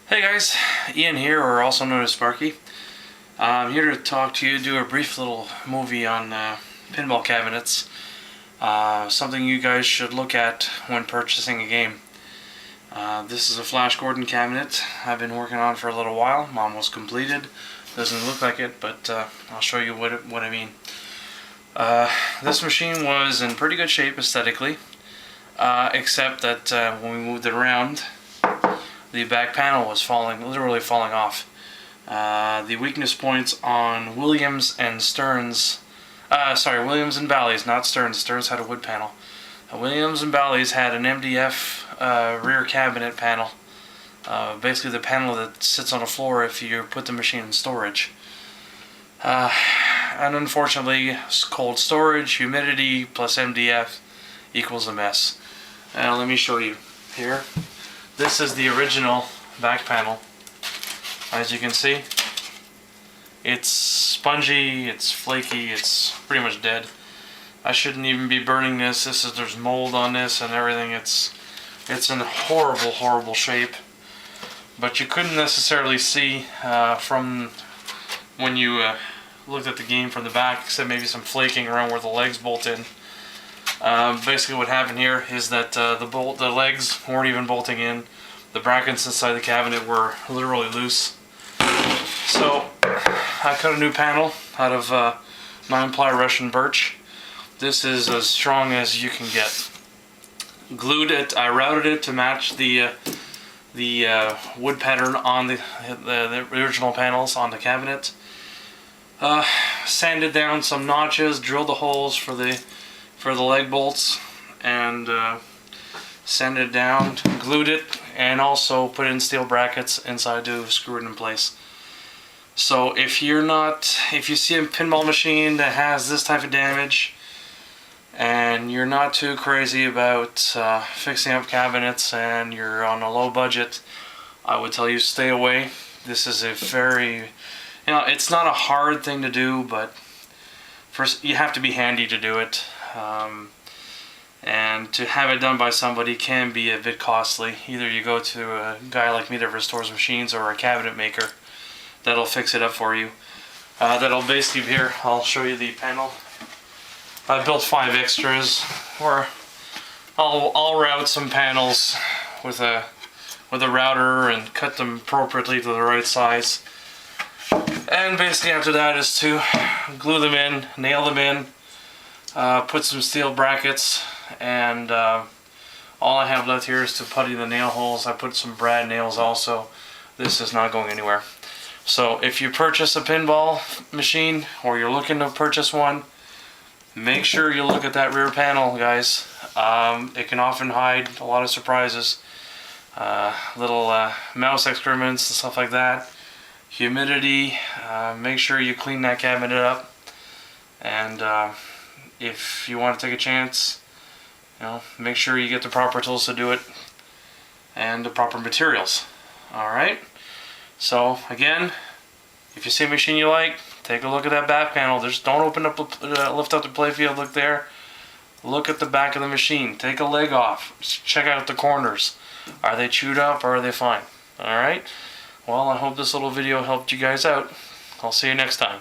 Hey guys, Ian here, or also known as Sparky. I'm here to talk to you, do a brief little movie on pinball cabinets. Something you guys should look at when purchasing a game. This is a Flash Gordon cabinet I've been working on for a little while. I'm almost completed. Doesn't look like it, but I'll show you what I mean. This machine was in pretty good shape aesthetically, except that when we moved it around, the back panel was literally falling off. The weakness points on Williams and Stearns, Williams and Bally's, not Stearns. Stearns had a wood panel. Williams and Bally's had an MDF rear cabinet panel. Basically the panel that sits on the floor if you put the machine in storage. And unfortunately, cold storage, humidity, plus MDF equals a mess. Let me show you here. This is the original back panel. As you can see, it's spongy, it's flaky, it's pretty much dead. I shouldn't even be burning this. There's mold on this and everything. It's in horrible shape. But you couldn't necessarily see from when you looked at the game from the back, except maybe some flaking around where the legs bolt in. Basically what happened here is that the legs weren't even bolting in. The brackets inside the cabinet were literally loose. So I cut a new panel out of 9-ply Russian birch. This is as strong as you can get. Glued it, I routed it to match the wood pattern on the original panels on the cabinet. Sanded down some notches, drilled the holes for the leg bolts, and sanded it down, glued it, and also put in steel brackets inside to screw it in place. So if you see a pinball machine that has this type of damage and you're not too crazy about fixing up cabinets and you're on a low budget, I would tell you stay away. This is a very, it's not a hard thing to do, but first you have to be handy to do it. And to have it done by somebody can be a bit costly. Either you go to a guy like me that restores machines, or a cabinet maker that'll fix it up for you. That'll basically, here, I'll show you the panel. I built 5 extras where I'll route some panels with a router and cut them appropriately to the right size. And basically after that is to glue them in, nail them in, put some steel brackets, and all I have left here is to putty the nail holes. I put some brad nails also. This is not going anywhere. So if you purchase a pinball machine, or you're looking to purchase one, make sure you look at that rear panel, guys. It can often hide a lot of surprises. Little mouse excrements and stuff like that. Humidity. Make sure you clean that cabinet up. And if you want to take a chance, make sure you get the proper tools to do it and the proper materials. Alright, so again, if you see a machine you like, take a look at that back panel. Just don't lift up the playfield, look there. Look at the back of the machine. Take a leg off. Check out the corners. Are they chewed up or are they fine? Alright, well, I hope this little video helped you guys out. I'll see you next time.